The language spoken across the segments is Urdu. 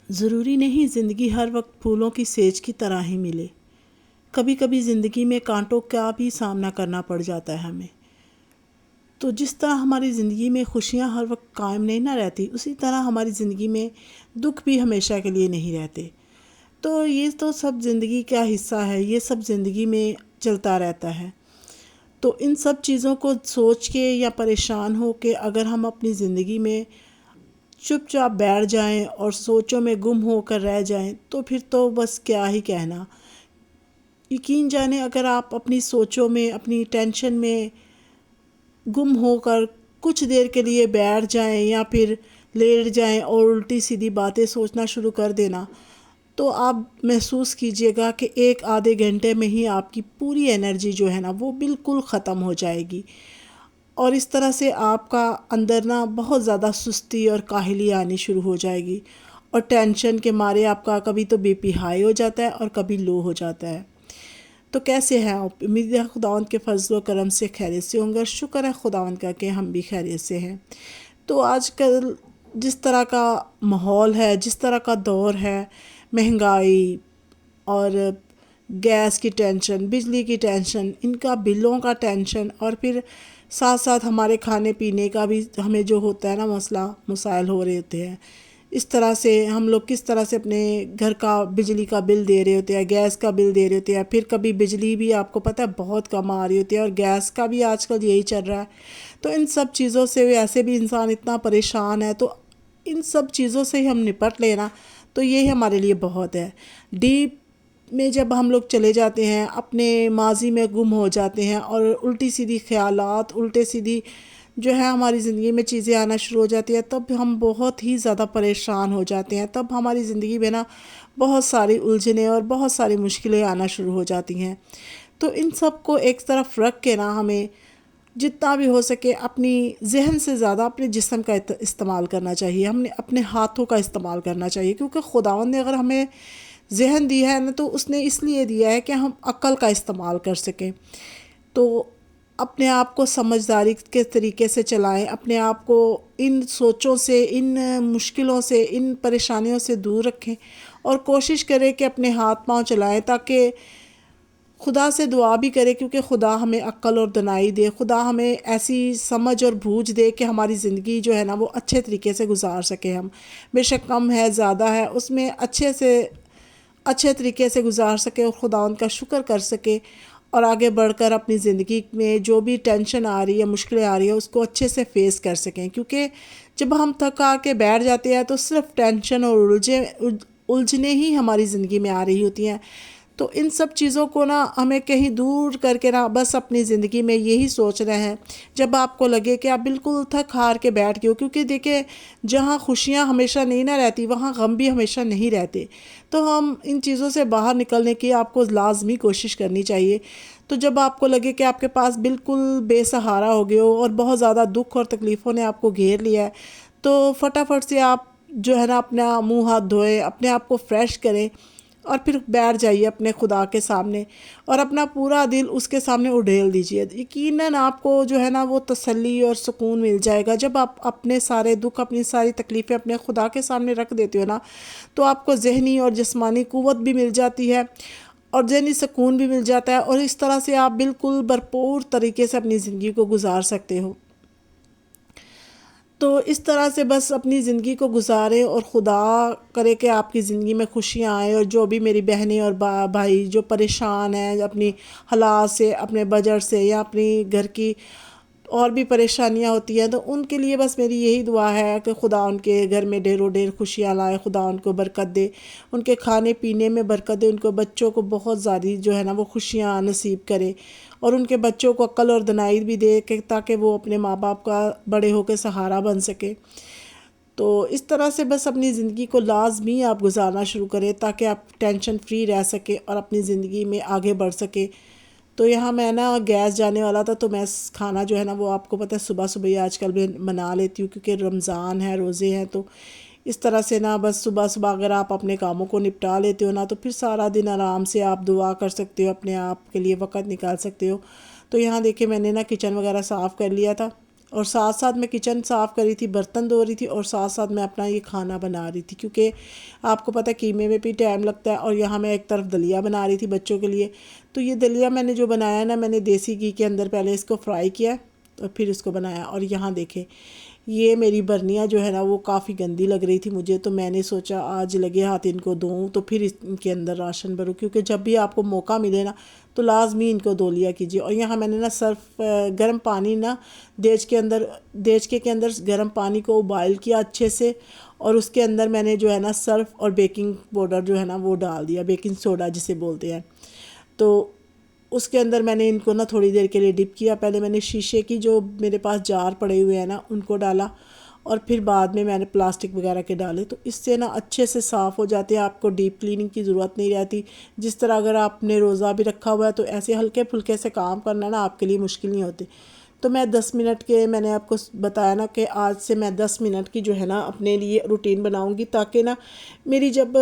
ضروری نہیں زندگی ہر وقت پھولوں کی سیج کی طرح ہی ملے، کبھی کبھی زندگی میں کانٹوں کا بھی سامنا کرنا پڑ جاتا ہے ہمیں۔ تو جس طرح ہماری زندگی میں خوشیاں ہر وقت قائم نہیں نہ رہتی، اسی طرح ہماری زندگی میں دکھ بھی ہمیشہ کے لیے نہیں رہتے۔ تو یہ تو سب زندگی کا حصہ ہے، یہ سب زندگی میں چلتا رہتا ہے۔ تو ان سب چیزوں کو سوچ کے یا پریشان ہو کے اگر ہم اپنی زندگی میں چپ چاپ بیٹھ جائیں اور سوچوں میں گم ہو کر رہ جائیں تو پھر تو بس کیا ہی کہنا۔ یقین جانیں اگر آپ اپنی سوچوں میں، اپنی ٹینشن میں گم ہو کر کچھ دیر کے لیے بیٹھ جائیں یا پھر لیٹ جائیں اور الٹی سیدھی باتیں سوچنا شروع کر دینا، تو آپ محسوس کیجئے گا کہ ایک آدھے گھنٹے میں ہی آپ کی پوری انرجی جو ہے نا وہ بالکل ختم ہو جائے گی، اور اس طرح سے آپ کا اندر نا بہت زیادہ سستی اور کاہلی آنی شروع ہو جائے گی، اور ٹینشن کے مارے آپ کا کبھی تو بی پی ہائی ہو جاتا ہے اور کبھی لو ہو جاتا ہے۔ تو کیسے ہیں آپ؟ امید ہے خداوند کے فضل و کرم سے خیریت سے ہوں گے، شکر ہے خداوند کا کہ ہم بھی خیریت سے ہیں۔ تو آج کل جس طرح کا ماحول ہے، جس طرح کا دور ہے، مہنگائی اور گیس کی ٹینشن، بجلی کی ٹینشن، ان کا بلوں کا ٹینشن، اور پھر ساتھ ساتھ ہمارے کھانے پینے کا بھی ہمیں جو ہوتا ہے نا مسئلہ مسائل ہو رہے ہوتے ہیں۔ اس طرح سے ہم لوگ کس طرح سے اپنے گھر کا بجلی کا بل دے رہے ہوتے ہیں، گیس کا بل دے رہے ہوتے ہیں، پھر کبھی بجلی بھی آپ کو پتہ ہے بہت کم آ رہی ہوتی ہے، اور گیس کا بھی آج کل یہی چل رہا ہے۔ تو ان سب چیزوں سے ویسے بھی انسان اتنا پریشان ہے، تو ان سب چیزوں سے ہی ہم نپٹ لینا تو یہ ہمارے لیے بہت ہے۔ ڈیپ میں جب ہم لوگ چلے جاتے ہیں، اپنے ماضی میں گم ہو جاتے ہیں اور الٹی سیدھی خیالات، الٹے سیدھی جو ہے ہماری زندگی میں چیزیں آنا شروع ہو جاتی ہیں، تب ہم بہت ہی زیادہ پریشان ہو جاتے ہیں، تب ہماری زندگی میں نا بہت ساری الجھنیں اور بہت ساری مشکلیں آنا شروع ہو جاتی ہیں۔ تو ان سب کو ایک طرف رکھ کے نا ہمیں جتنا بھی ہو سکے اپنی ذہن سے زیادہ اپنے جسم کا استعمال کرنا چاہیے، ہم نے اپنے ہاتھوں کا استعمال کرنا چاہیے، کیونکہ خداوند نے اگر ہمیں ذہن دیا ہے نا تو اس نے اس لیے دیا ہے کہ ہم عقل کا استعمال کر سکیں۔ تو اپنے آپ کو سمجھداری کے طریقے سے چلائیں، اپنے آپ کو ان سوچوں سے، ان مشکلوں سے، ان پریشانیوں سے دور رکھیں، اور کوشش کریں کہ اپنے ہاتھ پاؤں چلائیں، تاکہ خدا سے دعا بھی کرے کیونکہ خدا ہمیں عقل اور دانائی دے، خدا ہمیں ایسی سمجھ اور بوجھ دے کہ ہماری زندگی جو ہے نا وہ اچھے طریقے سے گزار سکے ہم، بے شک کم ہے زیادہ ہے اس میں اچھے طریقے سے گزار سکے اور خدا ان کا شکر کر سکے، اور آگے بڑھ کر اپنی زندگی میں جو بھی ٹینشن آ رہی ہے، مشکلیں آ رہی ہے، اس کو اچھے سے فیس کر سکیں، کیونکہ جب ہم تھکا کے بیٹھ جاتے ہیں تو صرف ٹینشن اور الجھنیں ہی ہماری زندگی میں آ رہی ہوتی ہیں۔ تو ان سب چیزوں کو نا ہمیں کہیں دور کر کے نا بس اپنی زندگی میں یہی سوچ رہے ہیں، جب آپ کو لگے کہ آپ بالکل تھک ہار کے بیٹھ گئے ہو، کیونکہ دیکھیں جہاں خوشیاں ہمیشہ نہیں نہ رہتی وہاں غم بھی ہمیشہ نہیں رہتے، تو ہم ان چیزوں سے باہر نکلنے کی آپ کو لازمی کوشش کرنی چاہیے۔ تو جب آپ کو لگے کہ آپ کے پاس بالکل بے سہارا ہو گئے ہو اور بہت زیادہ دکھ اور تکلیفوں نے آپ کو گھیر لیا ہے، تو فٹافٹ سے آپ جو ہے نا اپنا منہ ہاتھ دھوئیں، اپنے آپ کو فریش کریں، اور پھر بیٹھ جائیے اپنے خدا کے سامنے اور اپنا پورا دل اس کے سامنے اڈھیل دیجیے۔ یقیناً آپ کو جو ہے نا وہ تسلی اور سکون مل جائے گا، جب آپ اپنے سارے دکھ، اپنی ساری تکلیفیں اپنے خدا کے سامنے رکھ دیتے ہو نا، تو آپ کو ذہنی اور جسمانی قوت بھی مل جاتی ہے اور ذہنی سکون بھی مل جاتا ہے، اور اس طرح سے آپ بالکل بھرپور طریقے سے اپنی زندگی کو گزار سکتے ہو۔ تو اس طرح سے بس اپنی زندگی کو گزاریں اور خدا کرے کہ آپ کی زندگی میں خوشیاں آئیں، اور جو بھی میری بہنیں اور بھائی جو پریشان ہیں اپنی حالات سے، اپنے بجٹ سے، یا اپنی گھر کی اور بھی پریشانیاں ہوتی ہیں، تو ان کے لیے بس میری یہی دعا ہے کہ خدا ان کے گھر میں ڈھیر و ڈھیر خوشیاں لائے، خدا ان کو برکت دے، ان کے کھانے پینے میں برکت دے، ان کو بچوں کو بہت زیادہ جو ہے نا وہ خوشیاں نصیب کرے، اور ان کے بچوں کو عقل اور دانائی بھی دے کہ تاکہ وہ اپنے ماں باپ کا بڑے ہو کے سہارا بن سکے۔ تو اس طرح سے بس اپنی زندگی کو لازمی آپ گزارنا شروع کریں تاکہ آپ ٹینشن فری رہ سکے اور اپنی زندگی میں آگے بڑھ سکے۔ تو یہاں میں نا گیس جانے والا تھا، تو میں کھانا جو ہے نا وہ آپ کو پتہ ہے صبح صبح ہی آج کل بھی بنا لیتی ہوں، کیونکہ رمضان ہے، روزے ہیں، تو اس طرح سے نا بس صبح صبح اگر آپ اپنے کاموں کو نپٹا لیتے ہو نا تو پھر سارا دن آرام سے آپ دعا کر سکتے ہو، اپنے آپ کے لیے وقت نکال سکتے ہو۔ تو یہاں دیکھیں میں نے نا کچن وغیرہ صاف کر لیا تھا، اور ساتھ ساتھ میں کچن صاف کر رہی تھی، برتن دھو رہی تھی، اور ساتھ ساتھ میں اپنا یہ کھانا بنا رہی تھی، کیونکہ آپ کو پتہ ہے قیمے میں بھی ٹائم لگتا ہے۔ اور یہاں میں ایک طرف دلیا بنا رہی تھی بچوں کے لیے۔ تو یہ دلیا میں نے جو بنایا نا، میں نے دیسی گھی کے اندر پہلے اس کو فرائی کیا اور پھر اس کو بنایا۔ اور یہاں دیکھیں یہ میری برنیاں جو ہے نا وہ کافی گندی لگ رہی تھی مجھے، تو میں نے سوچا آج لگے ہاتھ ان کو دھوؤں تو پھر ان کے اندر راشن بھروں، کیونکہ جب بھی آپ کو موقع ملے نا تو لازمی ان کو دھو لیا کیجیے۔ اور یہاں میں نے نا صرف گرم پانی نا دیچکے کے اندر گرم پانی کو بوائل کیا اچھے سے، اور اس کے اندر میں نے جو ہے نا صرف اور بیکنگ پاؤڈر جو ہے نا وہ ڈال دیا، بیکنگ سوڈا جسے بولتے ہیں۔ تو اس کے اندر میں نے ان کو نا تھوڑی دیر کے لیے ڈپ کیا۔ پہلے میں نے شیشے کی جو میرے پاس جار پڑے ہوئے ہیں نا ان کو ڈالا، اور پھر بعد میں نے پلاسٹک وغیرہ کے ڈالے، تو اس سے نا اچھے سے صاف ہو جاتے ہیں، آپ کو ڈیپ کلیننگ کی ضرورت نہیں رہتی۔ جس طرح اگر آپ نے روزہ بھی رکھا ہوا ہے تو ایسے ہلکے پھلکے سے کام کرنا نا آپ کے لیے مشکل نہیں ہوتے۔ تو میں 10 منٹ کے میں نے آپ کو بتایا نا کہ آج سے میں 10 منٹ کی جو ہے نا اپنے لیے روٹین بناؤں گی، تاکہ نا میری جب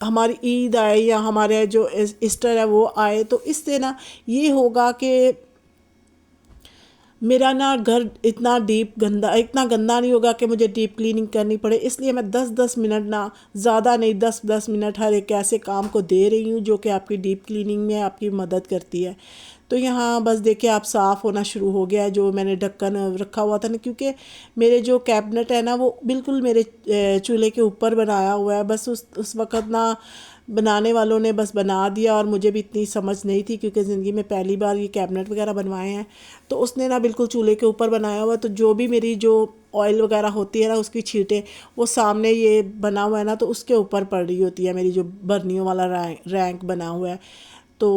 ہماری عید آئے یا ہمارے جو ایسٹر ہے وہ آئے تو اس سے نا یہ ہوگا کہ میرا نا گھر اتنا گندا نہیں ہوگا کہ مجھے ڈیپ کلیننگ کرنی پڑے۔ اس لیے میں 10 منٹ نا زیادہ نہیں 10 منٹ ہر ایک ایسے کام کو دے رہی ہوں جو کہ آپ کی ڈیپ کلیننگ میں آپ کی مدد کرتی ہے۔ تو یہاں بس دیکھیں آپ صاف ہونا شروع ہو گیا ہے، جو میں نے ڈھکن رکھا ہوا تھا نا، کیونکہ میرے جو کیبنٹ ہے نا وہ بالکل میرے چولہے کے اوپر بنایا ہوا ہے۔ بس اس وقت نا بنانے والوں نے بس بنا دیا، اور مجھے بھی اتنی سمجھ نہیں تھی کیونکہ زندگی میں پہلی بار یہ کیبنٹ وغیرہ بنوائے ہیں، تو اس نے نا بالکل چولہے کے اوپر بنایا ہوا، تو جو بھی میری جو آئل وغیرہ ہوتی ہے نا اس کی چھینٹیں وہ سامنے یہ بنا ہوا ہے نا تو اس کے اوپر پڑ رہی ہوتی ہے، میری جو برنیوں والا رینک بنا ہوا ہے۔ تو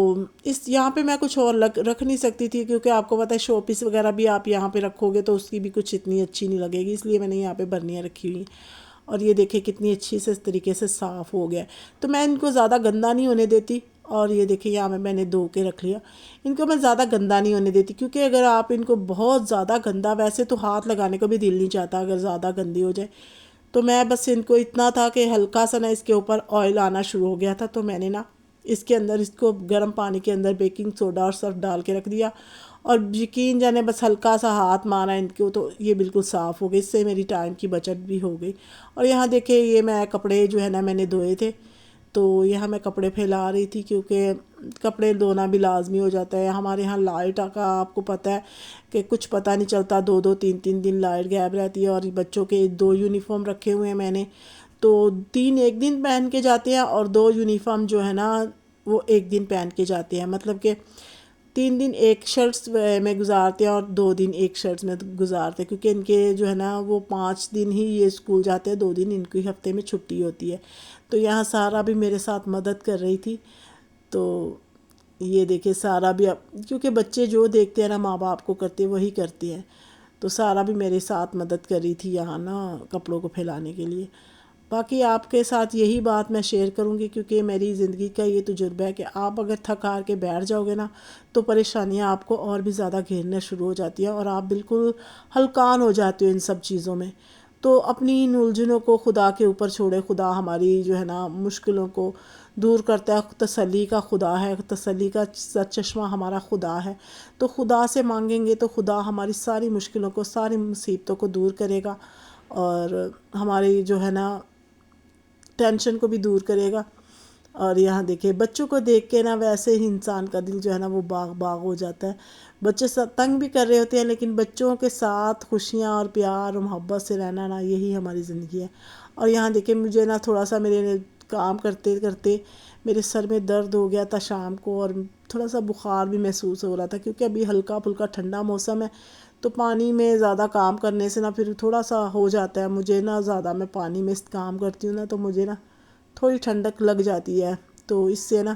یہاں پہ میں کچھ اور رکھ نہیں سکتی تھی، کیونکہ آپ کو پتہ ہے شو پیس وغیرہ بھی آپ یہاں پہ رکھو گے تو اس کی بھی کچھ اتنی اچھی نہیں لگے گی، اس لیے میں نے یہاں پہ برنیاں رکھی ہوئی ہیں۔ اور یہ دیکھیں کتنی اچھی سے اس طریقے سے صاف ہو گیا، تو میں ان کو زیادہ گندا نہیں ہونے دیتی۔ اور یہ دیکھیں یہاں میں نے دھو کے رکھ لیا، ان کو میں زیادہ گندا نہیں ہونے دیتی، کیونکہ اگر آپ ان کو بہت زیادہ گندا، ویسے تو ہاتھ لگانے کو بھی دل نہیں چاہتا اگر زیادہ گندی ہو جائے، تو میں بس ان کو اتنا تھا کہ ہلکا سا نا اس کے اوپر آئل آنا شروع ہو گیا تھا، تو میں نے نا اس کے اندر اس کو گرم پانی کے اندر بیکنگ سوڈا اور سرف ڈال کے رکھ دیا، اور یقین جانے بس ہلکا سا ہاتھ مارا ان کو تو یہ بالکل صاف ہو گئی، اس سے میری ٹائم کی بچت بھی ہو گئی۔ اور یہاں دیکھیں یہ میں کپڑے جو ہے نا میں نے دھوئے تھے، تو یہاں میں کپڑے پھیلا رہی تھی، کیونکہ کپڑے دھونا بھی لازمی ہو جاتا ہے۔ ہمارے یہاں لائٹ کا آپ کو پتہ ہے کہ کچھ پتہ نہیں چلتا، 2-3 دن لائٹ غائب رہتی ہے، اور بچوں کے 2 یونیفارم رکھے ہوئے ہیں میں نے، تو 3 ایک دن پہن کے جاتے ہیں، اور 2 یونیفارم جو ہے نا وہ ایک دن پہن کے جاتے ہیں، مطلب کہ 3 دن ایک شرٹس میں گزارتے ہیں اور 2 دن ایک شرٹس میں گزارتے ہیں، کیونکہ ان کے جو ہے نا وہ 5 دن ہی یہ اسکول جاتے ہیں، 2 دن ان کی ہفتے میں چھٹی ہوتی ہے۔ تو یہاں سارا بھی میرے ساتھ مدد کر رہی تھی، تو یہ دیکھیں سارا بھی کیونکہ بچے جو دیکھتے ہیں نا ماں باپ کو کرتے وہی کرتے ہیں، تو سارا بھی میرے ساتھ مدد کر رہی تھی یہاں نا کپڑوں کو پھیلانے کے لیے۔ باقی آپ کے ساتھ یہی بات میں شیئر کروں گی، کیونکہ میری زندگی کا یہ تجربہ ہے کہ آپ اگر تھک ہار کے بیٹھ جاؤ گے نا تو پریشانیاں آپ کو اور بھی زیادہ گھیرنا شروع ہو جاتی ہیں، اور آپ بالکل ہلکان ہو جاتے ہو ان سب چیزوں میں۔ تو اپنی ان الجھنوں کو خدا کے اوپر چھوڑے، خدا ہماری جو ہے نا مشکلوں کو دور کرتا ہے، تسلی کا خدا ہے، تسلی کا چشمہ ہمارا خدا ہے، تو خدا سے مانگیں گے تو خدا ہماری ساری مشکلوں کو، ساری مصیبتوں کو دور کرے گا، اور ہماری جو ہے نا ٹینشن کو بھی دور کرے گا۔ اور یہاں دیکھیں بچوں کو دیکھ کے نا ویسے ہی انسان کا دل جو ہے نا وہ باغ ہو جاتا ہے۔ بچے تنگ بھی کر رہے ہوتے ہیں، لیکن بچوں کے ساتھ خوشیاں اور پیار اور محبت سے رہنا نا یہی ہماری زندگی ہے۔ اور یہاں دیکھیں مجھے نا تھوڑا سا میرے کام کرتے کرتے میرے سر میں درد ہو گیا تھا شام کو، اور تھوڑا سا بخار بھی محسوس ہو رہا تھا، کیونکہ ابھی ہلکا پھلکا ٹھنڈا موسم ہے، تو پانی میں زیادہ کام کرنے سے نا پھر تھوڑا سا ہو جاتا ہے مجھے نا، زیادہ میں پانی میں کام کرتی ہوں نا تو مجھے نا تھوڑی ٹھنڈک لگ جاتی ہے، تو اس سے نا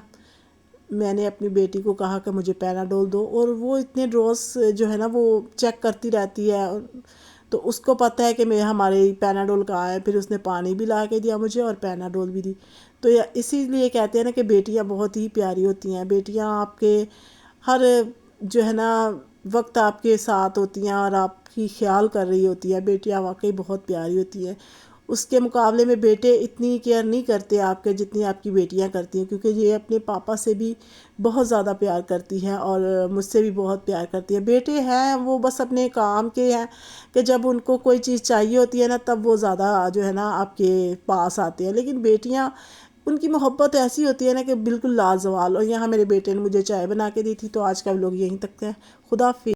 میں نے اپنی بیٹی کو کہا کہ مجھے پیناڈول دو، اور وہ اتنے روز جو ہے نا وہ چیک کرتی رہتی ہے، تو اس کو پتہ ہے کہ ہمارے پیناڈول کہاں ہے، پھر اس نے پانی بھی لا کے دیا مجھے اور پیناڈول بھی دی۔ تو اسی لیے کہتے ہیں نا کہ بیٹیاں بہت ہی پیاری ہوتی ہیں، بیٹیاں آپ کے ہر جو ہے نا وقت آپ کے ساتھ ہوتی ہیں اور آپ کی خیال کر رہی ہوتی ہیں، بیٹیاں واقعی بہت پیاری ہوتی ہیں۔ اس کے مقابلے میں بیٹے اتنی کیئر نہیں کرتے آپ کے جتنی آپ کی بیٹیاں کرتی ہیں، کیونکہ یہ اپنے پاپا سے بھی بہت زیادہ پیار کرتی ہیں اور مجھ سے بھی بہت پیار کرتی ہیں۔ بیٹے ہیں وہ بس اپنے کام کے ہیں کہ جب ان کو کوئی چیز چاہیے ہوتی ہے نا تب وہ زیادہ جو ہے نا آپ کے پاس آتے ہیں، لیکن بیٹیاں ان کی محبت ایسی ہوتی ہے نا کہ بالکل لازوال۔ اور یہاں میرے بیٹے نے مجھے چائے بنا کے دی تھی، تو آج کا ولاگ یہیں تک ہے۔ خدا حافظ۔